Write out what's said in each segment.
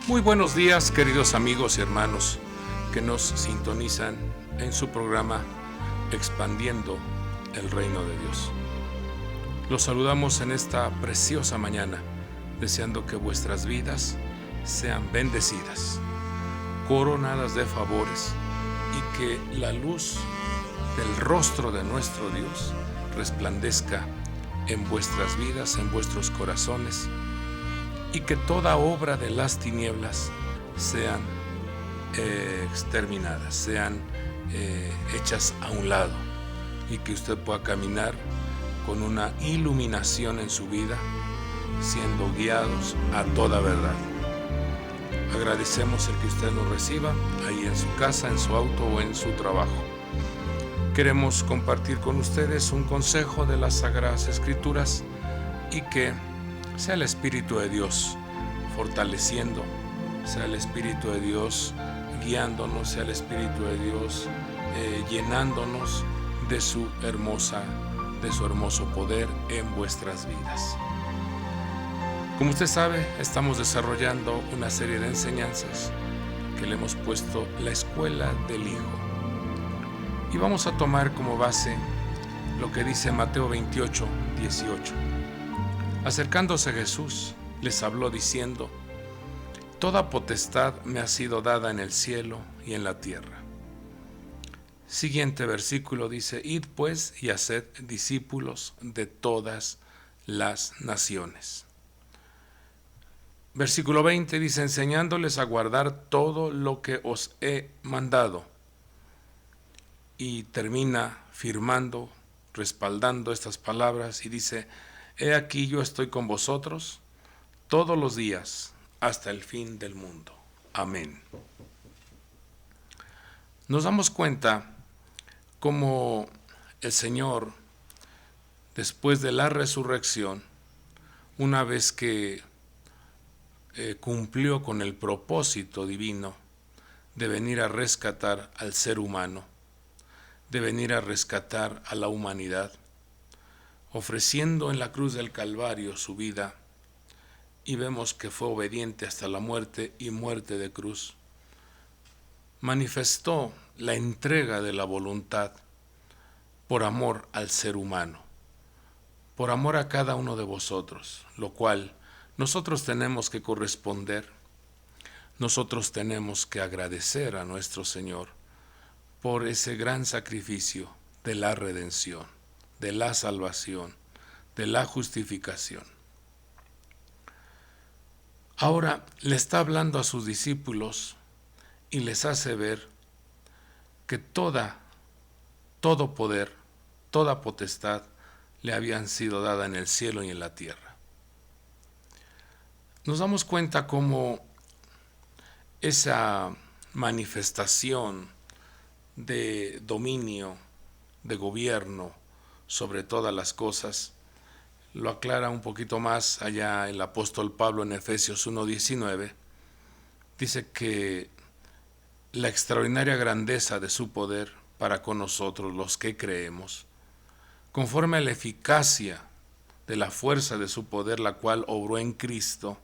Muy buenos días, queridos amigos y hermanos que nos sintonizan en su programa Expandiendo el Reino de Dios. Los saludamos en esta preciosa mañana, deseando que vuestras vidas sean bendecidas, coronadas de favores y que la luz del rostro de nuestro Dios resplandezca en vuestras vidas, en vuestros corazones, y que toda obra de las tinieblas sean exterminadas, sean hechas a un lado, y que usted pueda caminar con una iluminación en su vida, siendo guiados a toda verdad. Agradecemos el que usted nos reciba ahí en su casa, en su auto o en su trabajo. Queremos compartir con ustedes un consejo de las Sagradas Escrituras y que sea el Espíritu de Dios fortaleciendo, sea el Espíritu de Dios guiándonos, sea el Espíritu de Dios llenándonos de su hermoso poder en vuestras vidas. Como usted sabe, estamos desarrollando una serie de enseñanzas que le hemos puesto la Escuela del Hijo. Y vamos a tomar como base lo que dice Mateo 28, 18. Acercándose a Jesús, les habló diciendo: Toda potestad me ha sido dada en el cielo y en la tierra. Siguiente versículo dice: Id pues y haced discípulos de todas las naciones. Versículo 20 dice: enseñándoles a guardar todo lo que os he mandado. Y termina firmando, respaldando estas palabras y dice: He aquí yo estoy con vosotros todos los días hasta el fin del mundo. Amén. Nos damos cuenta cómo el Señor, después de la resurrección, una vez que cumplió con el propósito divino de venir a rescatar al ser humano, de venir a rescatar a la humanidad, ofreciendo en la cruz del Calvario su vida, y vemos que fue obediente hasta la muerte y muerte de cruz. Manifestó la entrega de la voluntad por amor al ser humano, por amor a cada uno de vosotros, lo cual nosotros tenemos que corresponder. Nosotros tenemos que agradecer a nuestro Señor por ese gran sacrificio de la redención, de la salvación, de la justificación. Ahora le está hablando a sus discípulos y les hace ver que todo poder, toda potestad le habían sido dada en el cielo y en la tierra. Nos damos cuenta cómo esa manifestación de dominio, de gobierno sobre todas las cosas, lo aclara un poquito más allá el apóstol Pablo en Efesios 1:19. Dice que la extraordinaria grandeza de su poder para con nosotros los que creemos, conforme a la eficacia de la fuerza de su poder, la cual obró en Cristo,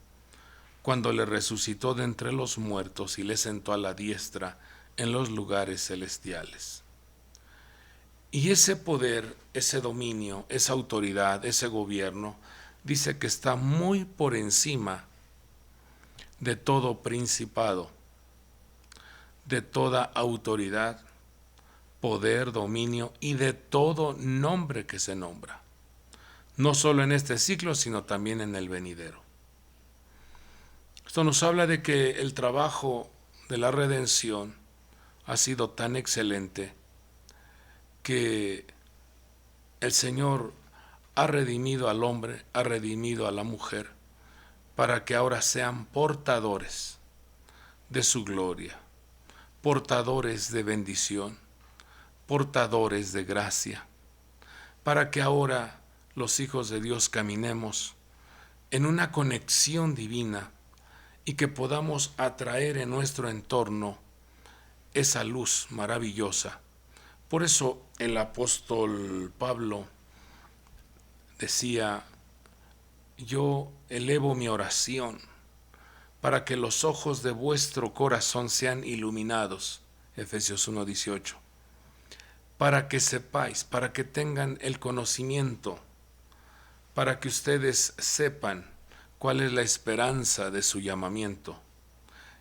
cuando le resucitó de entre los muertos y le sentó a la diestra en los lugares celestiales. Y ese poder, ese dominio, esa autoridad, ese gobierno, dice que está muy por encima de todo principado, de toda autoridad, poder, dominio y de todo nombre que se nombra, no solo en este siglo, sino también en el venidero. Esto nos habla de que el trabajo de la redención ha sido tan excelente que el Señor ha redimido al hombre, ha redimido a la mujer, para que ahora sean portadores de su gloria, portadores de bendición, portadores de gracia, para que ahora los hijos de Dios caminemos en una conexión divina y que podamos atraer en nuestro entorno esa luz maravillosa. Por eso el apóstol Pablo decía: yo elevo mi oración para que los ojos de vuestro corazón sean iluminados, Efesios 1:18, para que sepáis, para que tengan el conocimiento, para que ustedes sepan cuál es la esperanza de su llamamiento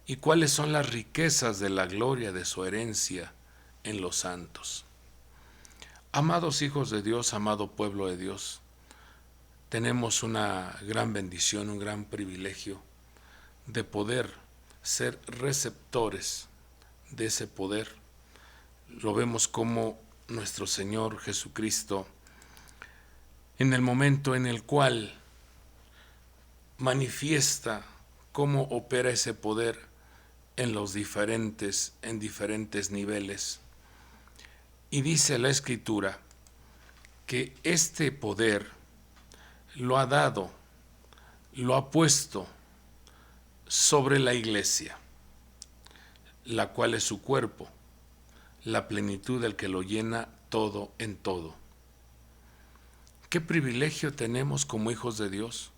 y cuáles son las riquezas de la gloria de su herencia en los santos. Amados hijos de Dios, amado pueblo de Dios, tenemos una gran bendición, un gran privilegio de poder ser receptores de ese poder. Lo vemos como nuestro Señor Jesucristo, en el momento en el cual manifiesta cómo opera ese poder en diferentes niveles. Y dice la Escritura que este poder lo ha dado, lo ha puesto sobre la iglesia, la cual es su cuerpo, la plenitud del que lo llena todo en todo. Qué privilegio tenemos como hijos de Dios,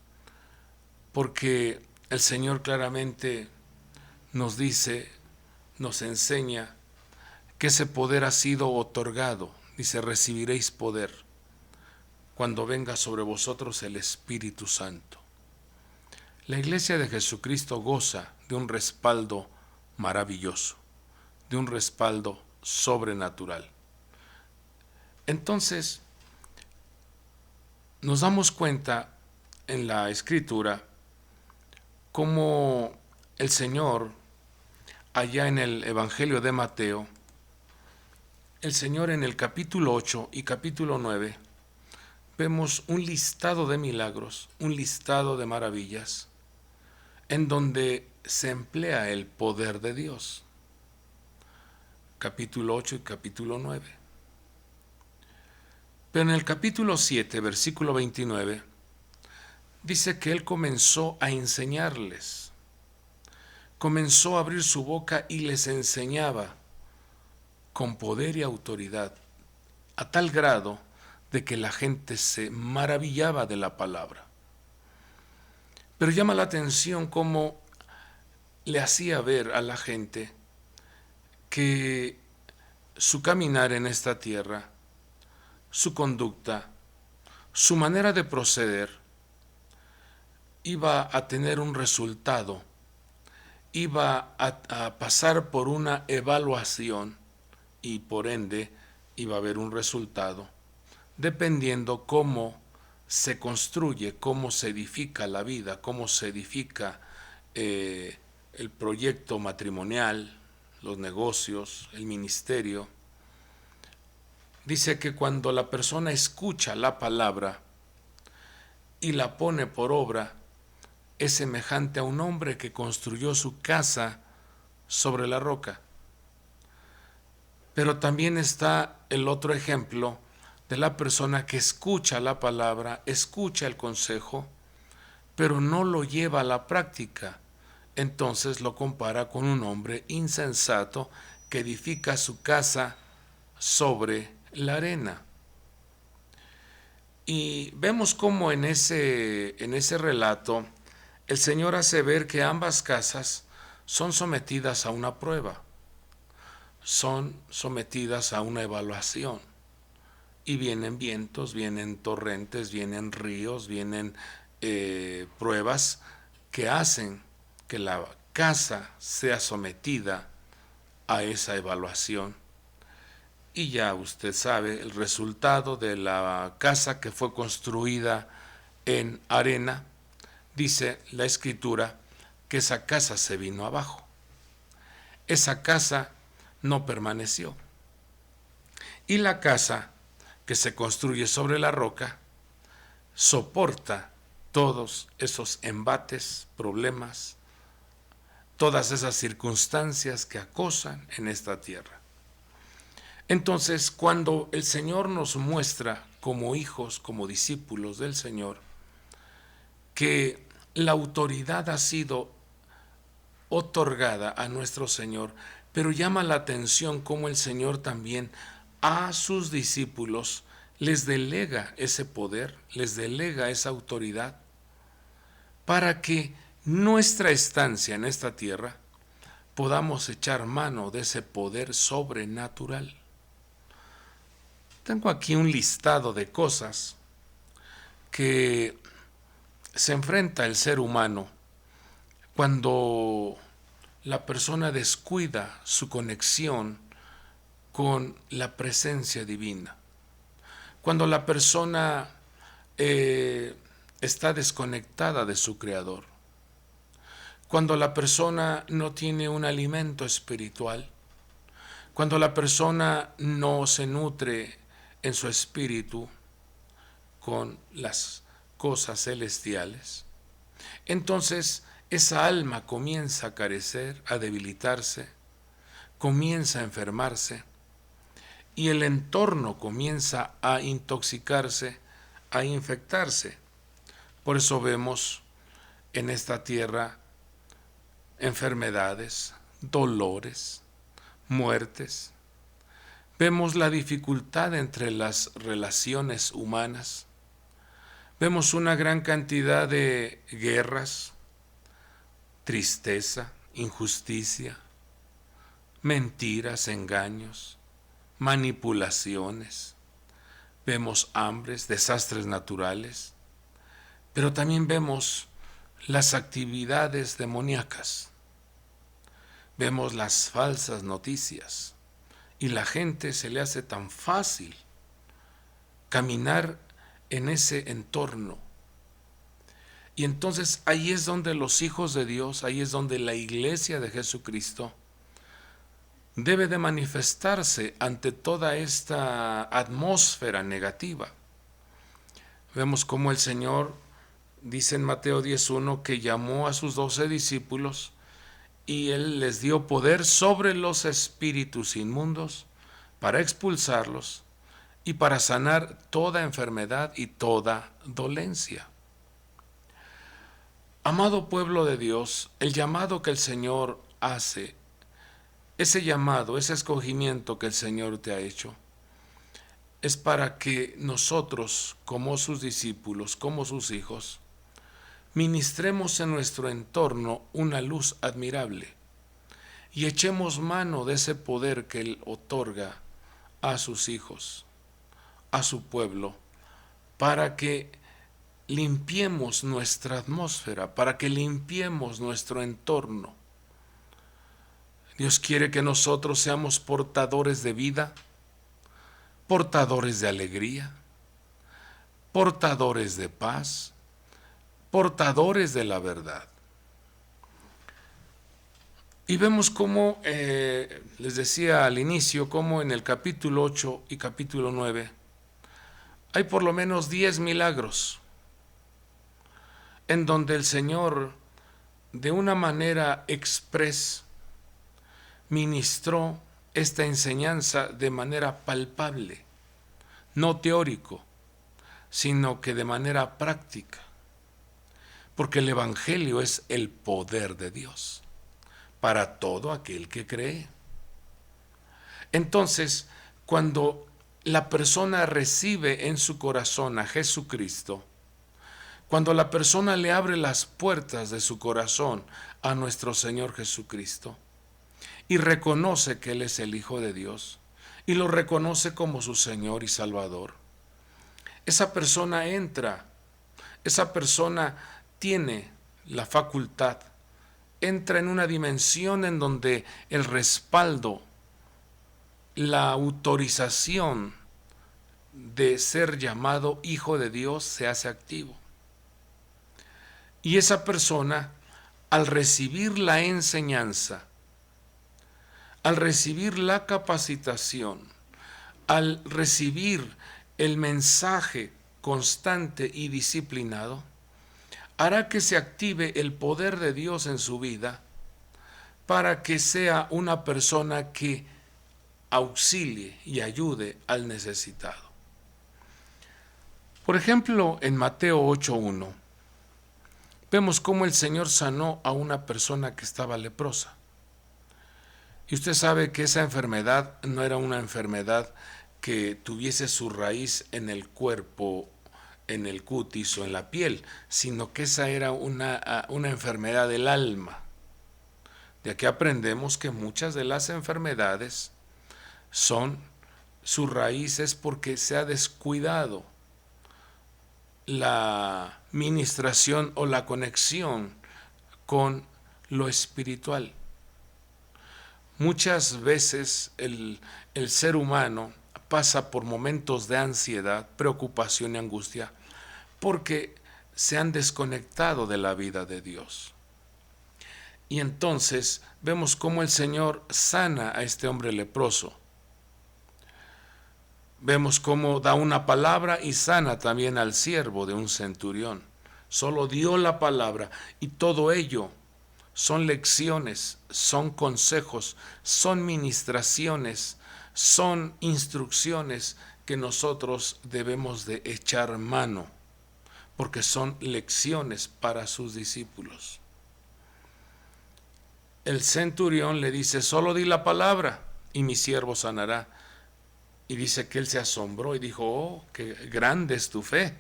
porque el Señor claramente nos dice, nos enseña que ese poder ha sido otorgado. Dice, recibiréis poder cuando venga sobre vosotros el Espíritu Santo. La iglesia de Jesucristo goza de un respaldo maravilloso, de un respaldo sobrenatural. Entonces, nos damos cuenta en la Escritura cómo el Señor, allá en el Evangelio de Mateo, el Señor en el capítulo 8 y capítulo 9, vemos un listado de milagros, un listado de maravillas, en donde se emplea el poder de Dios. Capítulo 8 y capítulo 9. Pero en el capítulo 7, versículo 29, dice que Él comenzó a enseñarles, comenzó a abrir su boca y les enseñaba con poder y autoridad, a tal grado de que la gente se maravillaba de la palabra. Pero llama la atención cómo le hacía ver a la gente que su caminar en esta tierra, su conducta, su manera de proceder, iba a tener un resultado, iba a pasar por una evaluación y por ende iba a haber un resultado, dependiendo cómo se construye, cómo se edifica la vida, cómo se edifica el proyecto matrimonial, los negocios, el ministerio. Dice que cuando la persona escucha la palabra y la pone por obra, es semejante a un hombre que construyó su casa sobre la roca. Pero también está el otro ejemplo de la persona que escucha la palabra, escucha el consejo, pero no lo lleva a la práctica. Entonces lo compara con un hombre insensato que edifica su casa sobre la arena. Y vemos cómo en ese relato el Señor hace ver que ambas casas son sometidas a una prueba, son sometidas a una evaluación. Y vienen vientos, vienen torrentes, vienen ríos, vienen pruebas que hacen que la casa sea sometida a esa evaluación. Y ya usted sabe el resultado de la casa que fue construida en arena. Dice la Escritura que esa casa se vino abajo. Esa casa no permaneció. Y la casa que se construye sobre la roca soporta todos esos embates, problemas, todas esas circunstancias que acosan en esta tierra. Entonces, cuando el Señor nos muestra como hijos, como discípulos del Señor, que la autoridad ha sido otorgada a nuestro Señor, pero llama la atención cómo el Señor también a sus discípulos les delega ese poder, les delega esa autoridad, para que nuestra estancia en esta tierra podamos echar mano de ese poder sobrenatural. Tengo aquí un listado de cosas que se enfrenta el ser humano cuando la persona descuida su conexión con la presencia divina. Cuando la persona está desconectada de su Creador. Cuando la persona no tiene un alimento espiritual. Cuando la persona no se nutre en su espíritu con las cosas celestiales. Entonces esa alma comienza a carecer, a debilitarse, comienza a enfermarse y el entorno comienza a intoxicarse, a infectarse. Por eso vemos en esta tierra enfermedades, dolores, muertes. Vemos la dificultad entre las relaciones humanas. Vemos una gran cantidad de guerras, tristeza, injusticia, mentiras, engaños, manipulaciones. Vemos hambres, desastres naturales, pero también vemos las actividades demoníacas. Vemos las falsas noticias y la gente se le hace tan fácil caminar en ese entorno. Y entonces ahí es donde los hijos de Dios, ahí es donde la iglesia de Jesucristo debe de manifestarse ante toda esta atmósfera negativa. Vemos cómo el Señor dice en Mateo 10:1 que llamó a sus 12 discípulos y Él les dio poder sobre los espíritus inmundos para expulsarlos y para sanar toda enfermedad y toda dolencia. Amado pueblo de Dios, el llamado que el Señor hace, ese llamado, ese escogimiento que el Señor te ha hecho, es para que nosotros, como sus discípulos, como sus hijos, ministremos en nuestro entorno una luz admirable y echemos mano de ese poder que Él otorga a sus hijos, a su pueblo, para que limpiemos nuestra atmósfera, para que limpiemos nuestro entorno. Dios quiere que nosotros seamos portadores de vida, portadores de alegría, portadores de paz, portadores de la verdad. Y vemos cómo, les decía al inicio, cómo en el capítulo 8 y capítulo 9 hay por lo menos 10 milagros en donde el Señor de una manera express ministró esta enseñanza de manera palpable, no teórico, sino que de manera práctica, porque el Evangelio es el poder de Dios para todo aquel que cree. Entonces, cuando la persona recibe en su corazón a Jesucristo, cuando la persona le abre las puertas de su corazón a nuestro Señor Jesucristo y reconoce que Él es el Hijo de Dios y lo reconoce como su Señor y Salvador, esa persona entra, esa persona tiene la facultad, entra en una dimensión en donde el respaldo, la autorización de ser llamado Hijo de Dios se hace activo. Y esa persona, al recibir la enseñanza, al recibir la capacitación, al recibir el mensaje constante y disciplinado, hará que se active el poder de Dios en su vida para que sea una persona que auxilie y ayude al necesitado. Por ejemplo, en Mateo 8:1, vemos cómo el Señor sanó a una persona que estaba leprosa. Y usted sabe que esa enfermedad no era una enfermedad que tuviese su raíz en el cuerpo en el cutis o en la piel, sino que esa era una enfermedad del alma. De aquí aprendemos que muchas de las enfermedades su raíz es porque se ha descuidado la ministración o la conexión con lo espiritual. Muchas veces el ser humano pasa por momentos de ansiedad, preocupación y angustia porque se han desconectado de la vida de Dios. Y entonces vemos cómo el Señor sana a este hombre leproso. Vemos cómo da una palabra y sana también al siervo de un centurión. Solo dio la palabra y todo ello son lecciones, son consejos, son ministraciones, son instrucciones que nosotros debemos de echar mano, porque son lecciones para sus discípulos. El centurión le dice, solo di la palabra y mi siervo sanará. Y dice que él se asombró y dijo, oh, qué grande es tu fe.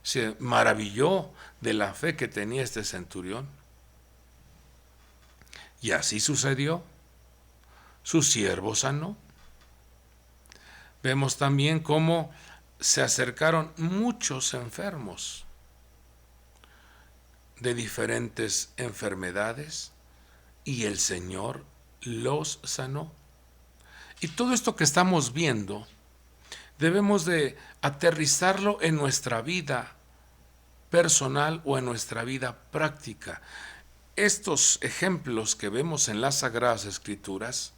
Se maravilló de la fe que tenía este centurión. Y así sucedió. Su siervo sanó. Vemos también cómo se acercaron muchos enfermos de diferentes enfermedades y el Señor los sanó. Y todo esto que estamos viendo debemos de aterrizarlo en nuestra vida personal o en nuestra vida práctica. Estos ejemplos que vemos en las Sagradas Escrituras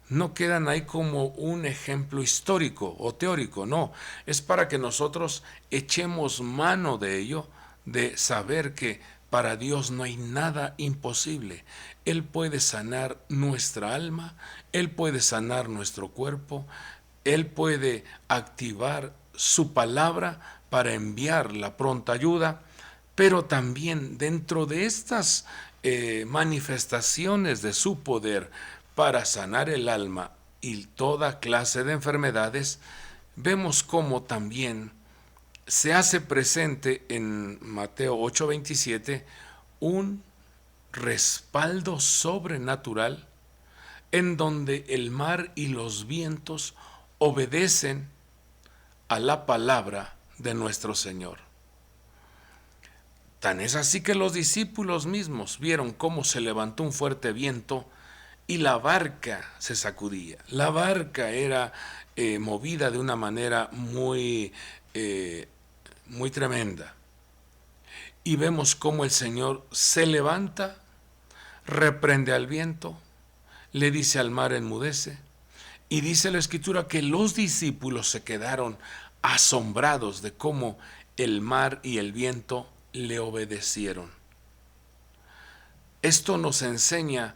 no quedan ahí como un ejemplo histórico o teórico, no, es para que nosotros echemos mano de ello, de saber que para Dios no hay nada imposible. Él puede sanar nuestra alma, Él puede sanar nuestro cuerpo, Él puede activar su palabra para enviar la pronta ayuda, pero también dentro de estas manifestaciones de su poder para sanar el alma y toda clase de enfermedades, vemos cómo también se hace presente en Mateo 8:27 un respaldo sobrenatural en donde el mar y los vientos obedecen a la palabra de nuestro Señor. Tan es así que los discípulos mismos vieron cómo se levantó un fuerte viento y la barca se sacudía. La barca era movida de una manera muy tremenda. Y vemos cómo el Señor se levanta, reprende al viento, le dice al mar enmudece, y dice la Escritura que los discípulos se quedaron asombrados de cómo el mar y el viento le obedecieron. Esto nos enseña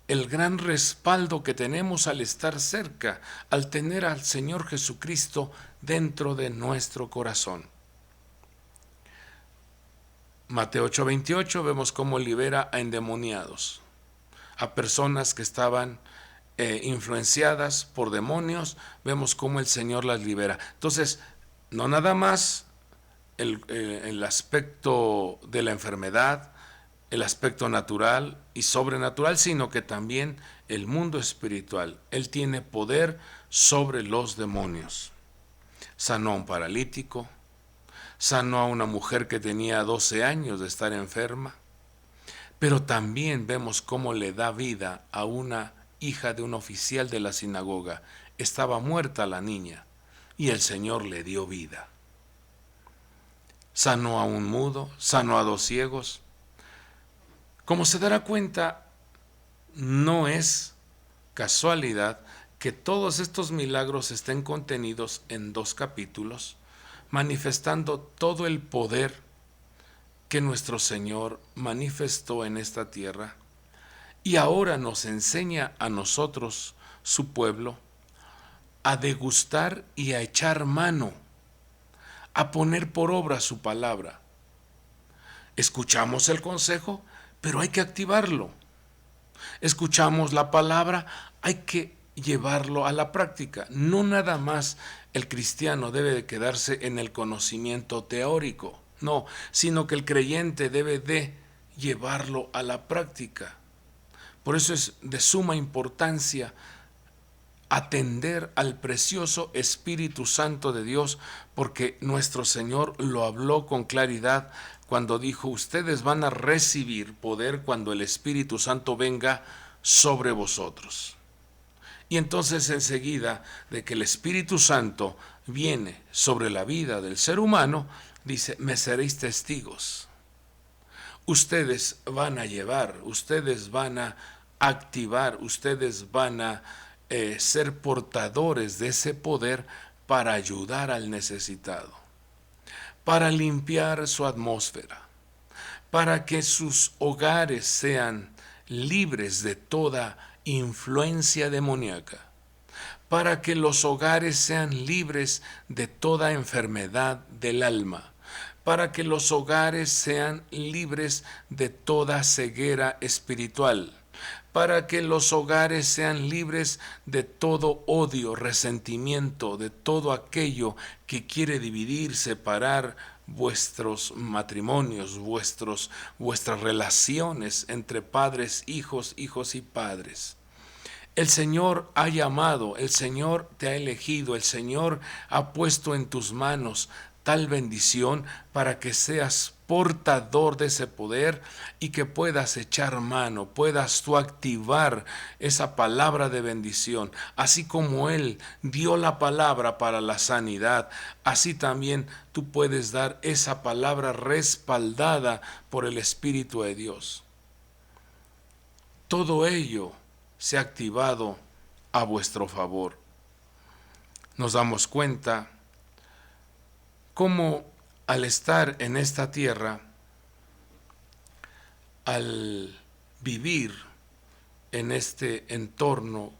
el gran respaldo que tenemos al estar cerca, al tener al Señor Jesucristo dentro de nuestro corazón. Mateo 8:28 vemos cómo libera a endemoniados, a personas que estaban influenciadas por demonios, vemos cómo el Señor las libera. Entonces, no nada más el aspecto de la enfermedad, el aspecto natural y sobrenatural, sino que también el mundo espiritual. Él tiene poder sobre los demonios. Sanó a un paralítico, sanó a una mujer que tenía 12 años de estar enferma, pero también vemos cómo le da vida a una hija de un oficial de la sinagoga. Estaba muerta la niña y el Señor le dio vida. Sanó a un mudo, sanó a 2 ciegos. Como se dará cuenta, no es casualidad que todos estos milagros estén contenidos en 2 capítulos, manifestando todo el poder que nuestro Señor manifestó en esta tierra y ahora nos enseña a nosotros, su pueblo, a degustar y a echar mano, a poner por obra su palabra. Escuchamos el consejo, pero hay que activarlo. Escuchamos la palabra, hay que llevarlo a la práctica. No nada más El cristiano debe de quedarse en el conocimiento teórico, no, sino que el creyente debe de llevarlo a la práctica. Por eso es de suma importancia atender al precioso Espíritu Santo de Dios, porque nuestro Señor lo habló con claridad cuando dijo: ustedes van a recibir poder cuando el Espíritu Santo venga sobre vosotros. Y entonces enseguida de que el Espíritu Santo viene sobre la vida del ser humano, dice: me seréis testigos. Ustedes van a llevar, ustedes van a activar, ustedes van a ser portadores de ese poder para ayudar al necesitado, para limpiar su atmósfera, para que sus hogares sean libres de toda influencia demoníaca, para que los hogares sean libres de toda enfermedad del alma, para que los hogares sean libres de toda ceguera espiritual, para que los hogares sean libres de todo odio, resentimiento, de todo aquello que quiere dividir, separar vuestros matrimonios, vuestras relaciones entre padres, hijos, hijos y padres. El Señor ha llamado, el Señor te ha elegido, el Señor ha puesto en tus manos tal bendición para que seas portador de ese poder y que puedas echar mano, puedas tú activar esa palabra de bendición. Así como Él dio la palabra para la sanidad, así también tú puedes dar esa palabra respaldada por el Espíritu de Dios. Todo ello se ha activado a vuestro favor. Nos damos cuenta cómo al estar en esta tierra, al vivir en este entorno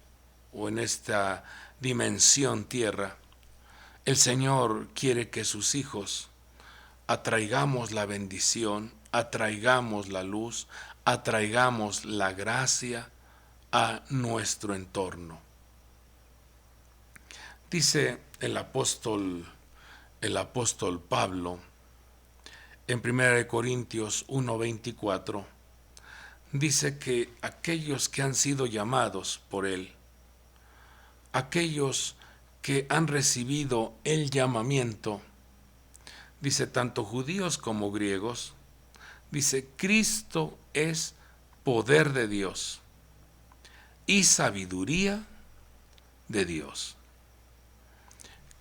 o en esta dimensión tierra, el Señor quiere que sus hijos atraigamos la bendición, atraigamos la luz, atraigamos la gracia a nuestro entorno. Dice el apóstol Pablo en 1 Corintios 1:24, dice que aquellos que han sido llamados por Él, aquellos que han recibido el llamamiento, dice tanto judíos como griegos, dice: Cristo es poder de Dios y sabiduría de Dios.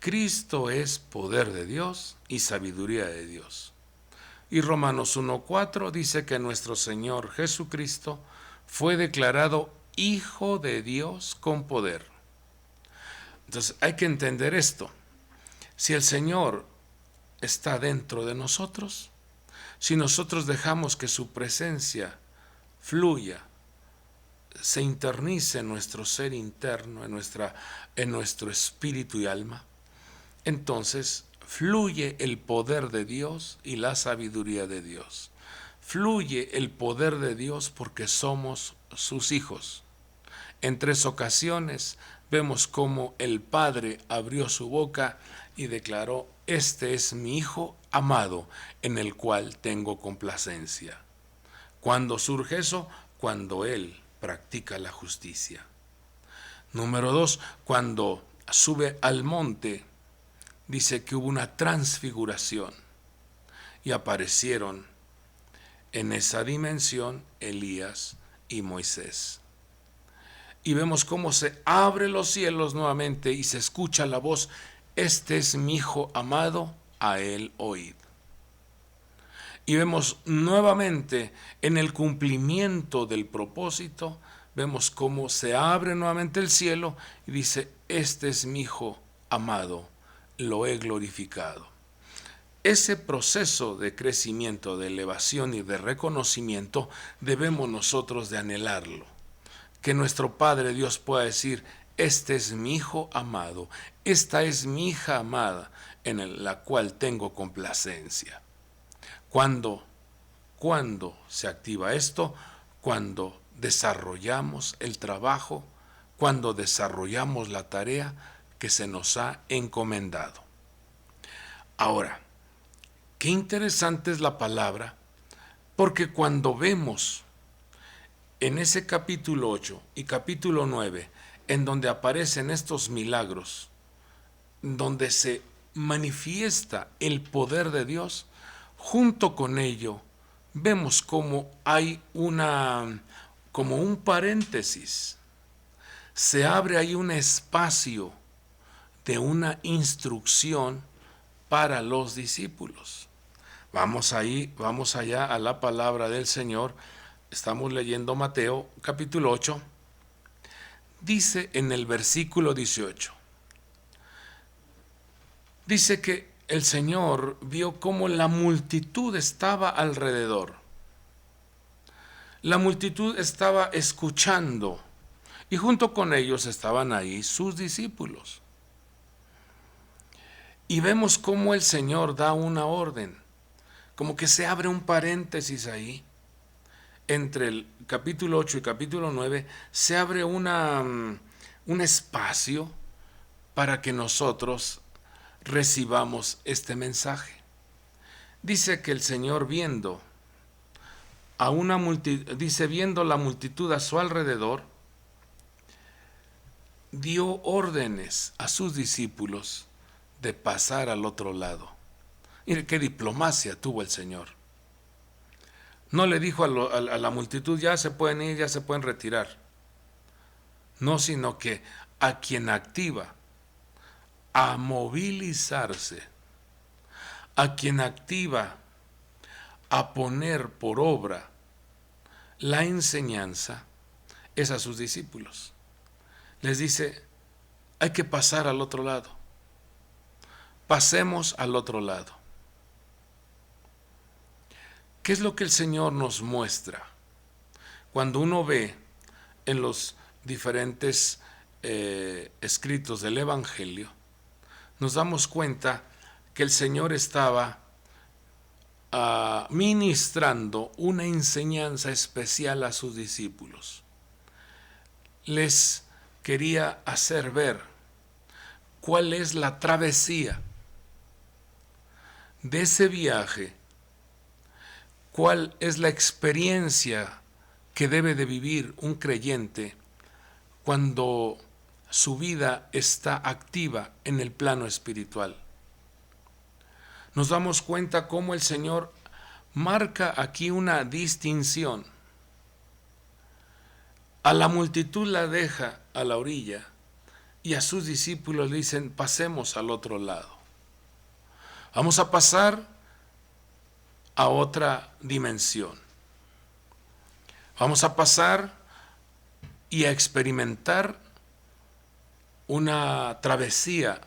Cristo es poder de Dios y sabiduría de Dios. Y Romanos 1:4 dice que nuestro Señor Jesucristo fue declarado Hijo de Dios con poder. Entonces hay que entender esto. Si el Señor está dentro de nosotros, si nosotros dejamos que su presencia fluya, se internice en nuestro ser interno, en nuestro espíritu y alma, entonces fluye el poder de Dios y la sabiduría de Dios. Fluye el poder de Dios porque somos sus hijos. En 3 ocasiones vemos cómo el Padre abrió su boca y declaró: este es mi Hijo amado, en el cual tengo complacencia. ¿Cuándo surge eso? Cuando Él practica la justicia. Número 2, cuando sube al monte, dice que hubo una transfiguración y aparecieron en esa dimensión Elías y Moisés. Y vemos cómo se abren los cielos nuevamente y se escucha la voz: este es mi Hijo amado, a él oíd. Y vemos nuevamente en el cumplimiento del propósito, vemos cómo se abre nuevamente el cielo y dice: este es mi Hijo amado, lo he glorificado. Ese proceso de crecimiento, de elevación y de reconocimiento debemos nosotros de anhelarlo. Que nuestro Padre Dios pueda decir: este es mi Hijo amado, esta es mi hija amada, en la cual tengo complacencia. ¿Cuándo se activa esto? Cuando desarrollamos el trabajo, cuando desarrollamos la tarea que se nos ha encomendado. Ahora, qué interesante es la palabra, porque cuando vemos en ese capítulo 8 y capítulo 9, en donde aparecen estos milagros, donde se manifiesta el poder de Dios, junto con ello vemos como hay como un paréntesis, se abre ahí un espacio de una instrucción para los discípulos. Vamos allá a la palabra del Señor. Estamos leyendo Mateo capítulo 8. Dice en el versículo 18. Dice que el Señor vio cómo la multitud estaba alrededor. La multitud estaba escuchando y junto con ellos estaban ahí sus discípulos. Y vemos cómo el Señor da una orden, como que se abre un paréntesis ahí. Entre el capítulo 8 y capítulo 9 se abre un espacio para que nosotros recibamos este mensaje. Dice que el Señor viendo la multitud a su alrededor, dio órdenes a sus discípulos de pasar al otro lado. Mire qué diplomacia tuvo el Señor. No le dijo a la multitud, ya se pueden ir, ya se pueden retirar. No, sino que a quien activa a movilizarse, a quien activa a poner por obra la enseñanza, es a sus discípulos. Les dice, hay que pasar al otro lado. Pasemos al otro lado. ¿Qué es lo que el Señor nos muestra? Cuando uno ve en los diferentes escritos del Evangelio, nos damos cuenta que el Señor estaba ministrando una enseñanza especial a sus discípulos. Les quería hacer ver cuál es la travesía de ese viaje, cuál es la experiencia que debe de vivir un creyente cuando su vida está activa en el plano espiritual. Nos damos cuenta cómo el Señor marca aquí una distinción. A la multitud la deja a la orilla y a sus discípulos le dicen, pasemos al otro lado. Vamos a pasar a otra dimensión. Vamos a pasar y a experimentar una travesía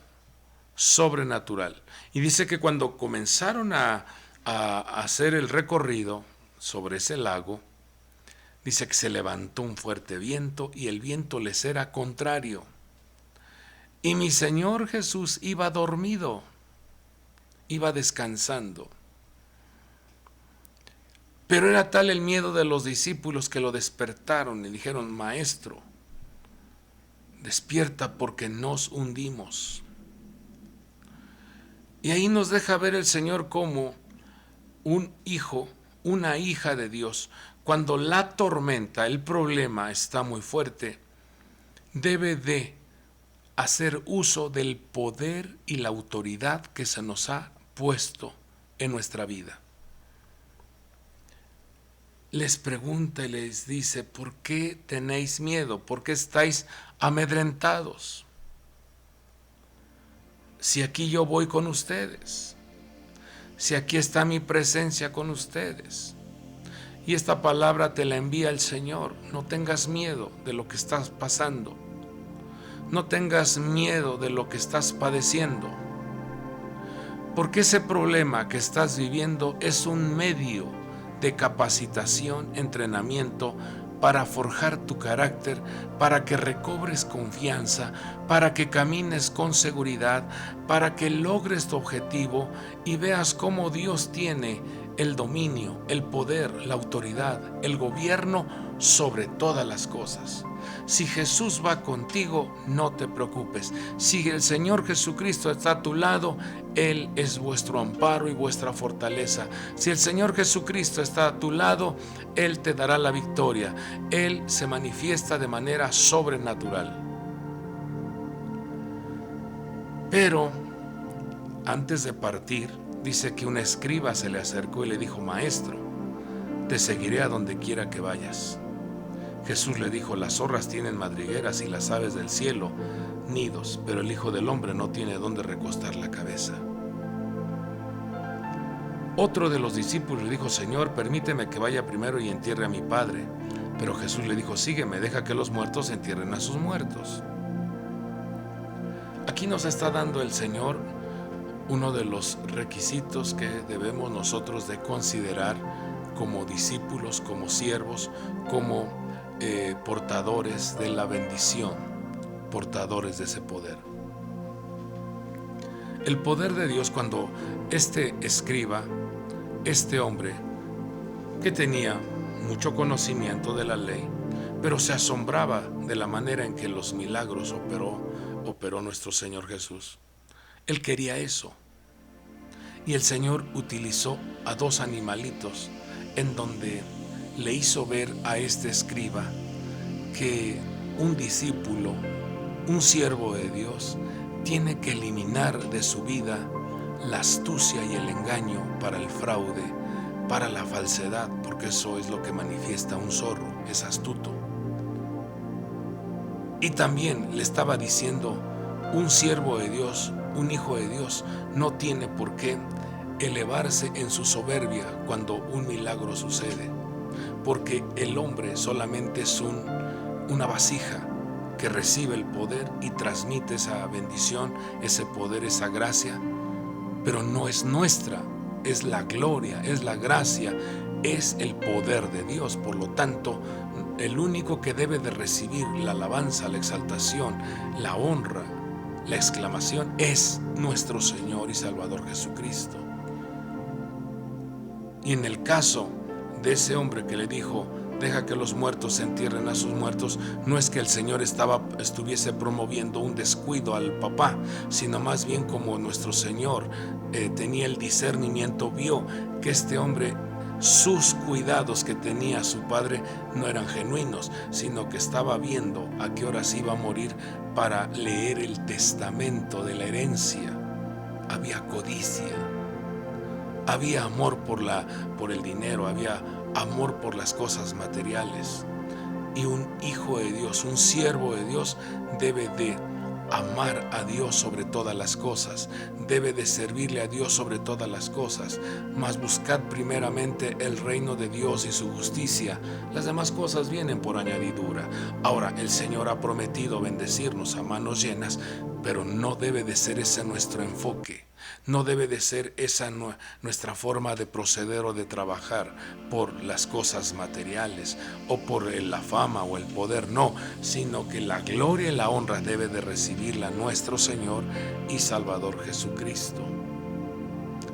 sobrenatural. Y dice que cuando comenzaron a hacer el recorrido sobre ese lago, dice que se levantó un fuerte viento y el viento les era contrario. Y mi Señor Jesús iba dormido, iba descansando. Pero era tal el miedo de los discípulos que lo despertaron y dijeron, Maestro, despierta porque nos hundimos. Y ahí nos deja ver el Señor como un hijo, una hija de Dios, cuando la tormenta, el problema está muy fuerte, debe de hacer uso del poder y la autoridad que se nos ha puesto en nuestra vida. Les pregunta y les dice, ¿por qué tenéis miedo? ¿Por qué estáis amedrentados? Si aquí yo voy con ustedes, si aquí está mi presencia con ustedes, y esta palabra te la envía el Señor, no tengas miedo de lo que estás pasando, no tengas miedo de lo que estás padeciendo, porque ese problema que estás viviendo es un medio de capacitación, entrenamiento, para forjar tu carácter, para que recobres confianza, para que camines con seguridad, para que logres tu objetivo y veas cómo Dios tiene el dominio, el poder, la autoridad, el gobierno sobre todas las cosas. Si Jesús va contigo, no te preocupes. Si el Señor Jesucristo está a tu lado, Él es vuestro amparo y vuestra fortaleza. Si el Señor Jesucristo está a tu lado, Él te dará la victoria. Él se manifiesta de manera sobrenatural. Pero antes de partir, dice que un escriba se le acercó y le dijo: Maestro, te seguiré a donde quiera que vayas. Jesús le dijo: las zorras tienen madrigueras y las aves del cielo nidos, pero el Hijo del Hombre no tiene dónde recostar la cabeza. Otro de los discípulos le dijo: Señor, permíteme que vaya primero y entierre a mi padre. Pero Jesús le dijo: sígueme, deja que los muertos entierren a sus muertos. Aquí nos está dando el Señor uno de los requisitos que debemos nosotros de considerar como discípulos, como siervos, como portadores de la bendición, portadores de ese poder. El poder de Dios, cuando este escriba, este hombre que tenía mucho conocimiento de la ley, pero se asombraba de la manera en que los milagros operó nuestro Señor Jesús. Él quería eso. Y el Señor utilizó a dos animalitos en donde le hizo ver a este escriba que un discípulo, un siervo de Dios, tiene que eliminar de su vida la astucia y el engaño para el fraude, para la falsedad, porque eso es lo que manifiesta un zorro, es astuto. Y también le estaba diciendo: un siervo de Dios, un hijo de Dios, no tiene por qué elevarse en su soberbia cuando un milagro sucede, porque el hombre solamente es una vasija que recibe el poder y transmite esa bendición, ese poder, esa gracia, pero no es nuestra, es la gloria, es la gracia, es el poder de Dios. Por lo tanto, el único que debe de recibir la alabanza, la exaltación, la honra, la exclamación es nuestro Señor y Salvador Jesucristo. Y en el caso de ese hombre que le dijo: deja que los muertos se entierren a sus muertos, no es que el Señor estuviese promoviendo un descuido al papá, sino más bien como nuestro Señor tenía el discernimiento, vio que este hombre, sus cuidados que tenía su padre no eran genuinos, sino que estaba viendo a qué horas iba a morir para leer el testamento de la herencia. Había codicia, había amor por el dinero, había amor por las cosas materiales. Y un hijo de Dios, un siervo de Dios, debe de amar a Dios sobre todas las cosas, debe de servirle a Dios sobre todas las cosas, mas buscad primeramente el reino de Dios y su justicia, las demás cosas vienen por añadidura. Ahora, el Señor ha prometido bendecirnos a manos llenas, pero no debe de ser ese nuestro enfoque, no debe de ser esa nuestra forma de proceder o de trabajar por las cosas materiales o por la fama o el poder, no, sino que la gloria y la honra debe de recibirla nuestro Señor y Salvador Jesucristo.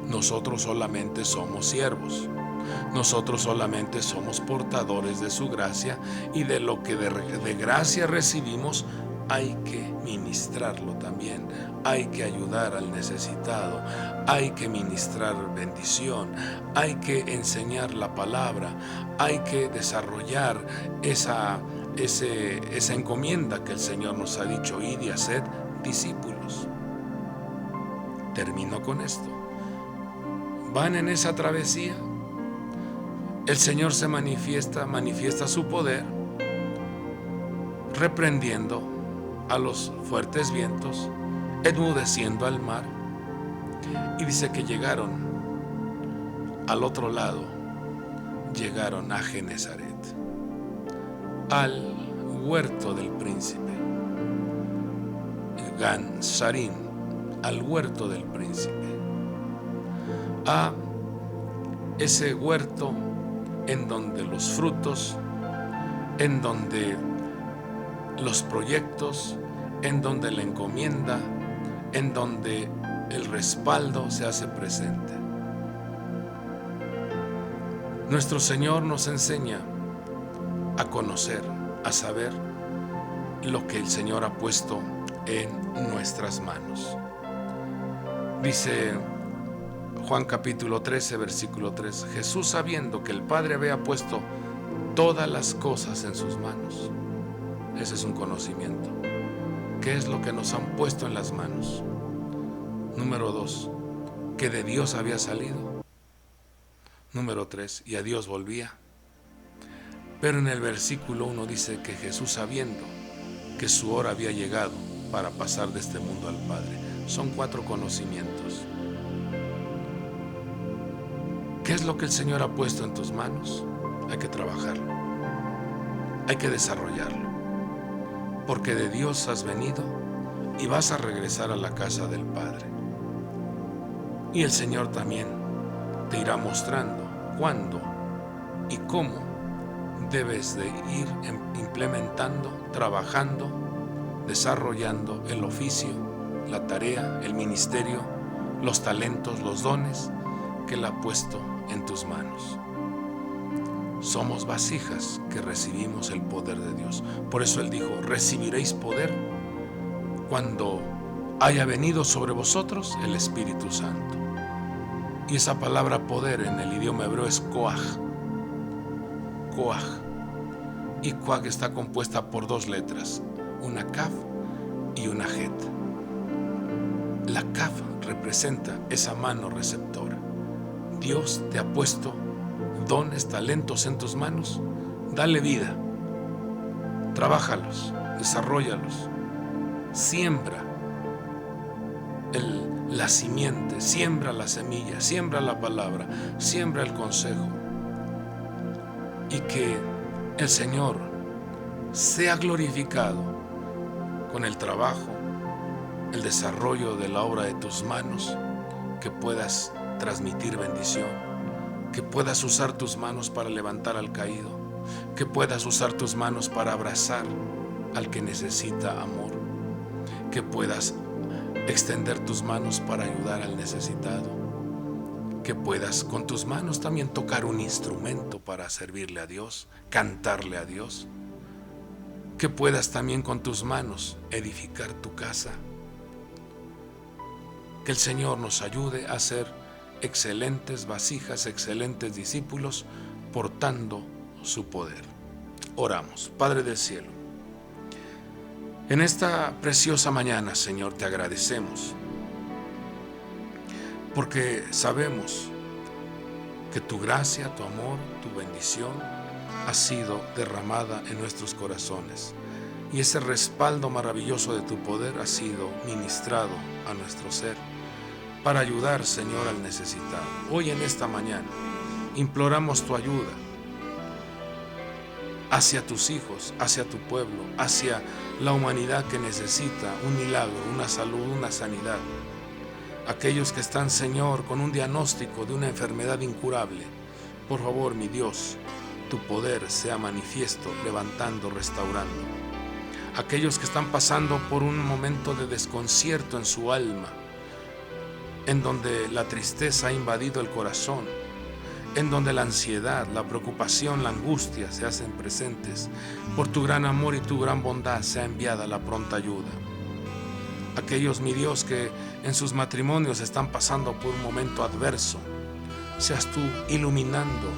Nosotros solamente somos siervos. Nosotros solamente somos portadores de su gracia, y de lo que de gracia recibimos hay que ministrarlo también, hay que ayudar al necesitado, hay que ministrar bendición, hay que enseñar la palabra, hay que desarrollar esa encomienda que el Señor nos ha dicho: id y haced discípulos. Termino con esto. Van en esa travesía, el Señor se manifiesta su poder, reprendiendo a los fuertes vientos, enmudeciendo al mar, y dice que llegaron al otro lado, llegaron a Genezaret, al huerto del príncipe, Gan-Sarín, al huerto del príncipe, a ese huerto en donde los frutos, en donde los proyectos, en donde la encomienda, en donde el respaldo se hace presente. Nuestro Señor nos enseña a conocer, a saber lo que el Señor ha puesto en nuestras manos. Dice Juan capítulo 13, versículo 3: Jesús, sabiendo que el Padre había puesto todas las cosas en sus manos. Ese es un conocimiento. ¿Qué es lo que nos han puesto en las manos? Número 2, que de Dios había salido. Número 3, y a Dios volvía. Pero en el versículo 1 dice que Jesús, sabiendo que su hora había llegado para pasar de este mundo al Padre. Son 4 conocimientos. ¿Qué es lo que el Señor ha puesto en tus manos? Hay que trabajarlo, hay que desarrollarlo, porque de Dios has venido y vas a regresar a la casa del Padre. Y el Señor también te irá mostrando cuándo y cómo debes de ir implementando, trabajando, desarrollando el oficio, la tarea, el ministerio, los talentos, los dones que Él ha puesto en tus manos. Somos vasijas que recibimos el poder de Dios. Por eso Él dijo: recibiréis poder cuando haya venido sobre vosotros el Espíritu Santo. Y esa palabra poder en el idioma hebreo es koaj. Koaj. Y koaj está compuesta por 2 letras, una kaf y una het. La kaf representa esa mano receptora. Dios te ha puesto dones, talentos en tus manos. Dale vida, trabájalos, desarróllalos, siembra la simiente, siembra la semilla, siembra la palabra, siembra el consejo, y que el Señor sea glorificado con el trabajo, el desarrollo de la obra de tus manos, que puedas transmitir bendición, que puedas usar tus manos para levantar al caído, que puedas usar tus manos para abrazar al que necesita amor, que puedas extender tus manos para ayudar al necesitado, que puedas con tus manos también tocar un instrumento para servirle a Dios, cantarle a Dios, que puedas también con tus manos edificar tu casa. Que el Señor nos ayude a ser excelentes vasijas, excelentes discípulos, portando su poder. Oramos. Padre del cielo, en esta preciosa mañana, Señor, te agradecemos, porque sabemos que tu gracia, tu amor, tu bendición ha sido derramada en nuestros corazones, y ese respaldo maravilloso de tu poder ha sido ministrado a nuestro ser para ayudar, Señor, al necesitado. Hoy en esta mañana imploramos tu ayuda hacia tus hijos, hacia tu pueblo, hacia la humanidad que necesita un milagro, una salud, una sanidad. Aquellos que están, Señor, con un diagnóstico de una enfermedad incurable, por favor, mi Dios, tu poder sea manifiesto, levantando, restaurando. Aquellos que están pasando por un momento de desconcierto en su alma, en donde la tristeza ha invadido el corazón, en donde la ansiedad, la preocupación, la angustia se hacen presentes, por tu gran amor y tu gran bondad sea enviada la pronta ayuda. Aquellos, mi Dios, que en sus matrimonios están pasando por un momento adverso, seas tú iluminando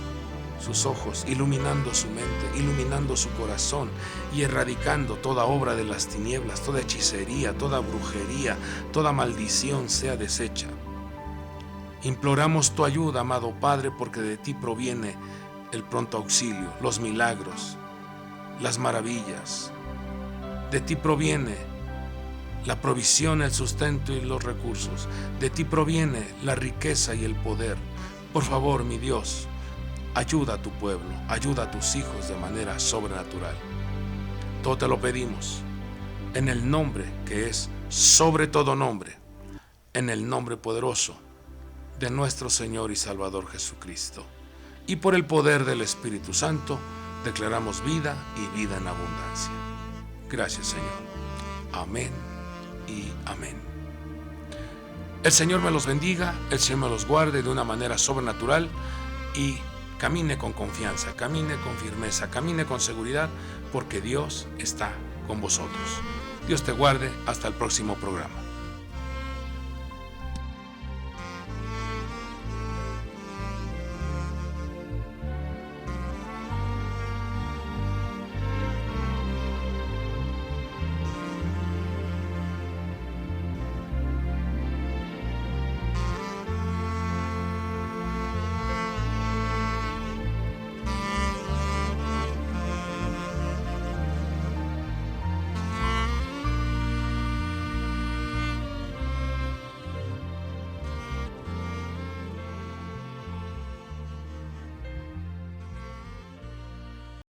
sus ojos, iluminando su mente, iluminando su corazón y erradicando toda obra de las tinieblas, toda hechicería, toda brujería, toda maldición sea deshecha. Imploramos tu ayuda, amado Padre, porque de ti proviene el pronto auxilio, los milagros, las maravillas. De ti proviene la provisión, el sustento y los recursos. De ti proviene la riqueza y el poder. Por favor, mi Dios, ayuda a tu pueblo, ayuda a tus hijos de manera sobrenatural. Todo te lo pedimos en el nombre que es sobre todo nombre, en el nombre poderoso de nuestro Señor y Salvador Jesucristo. Y por el poder del Espíritu Santo declaramos vida y vida en abundancia. Gracias, Señor. Amén y amén. El Señor me los bendiga, el Señor me los guarde de una manera sobrenatural y camine con confianza, camine con firmeza, camine con seguridad, porque Dios está con vosotros. Dios te guarde, hasta el próximo programa.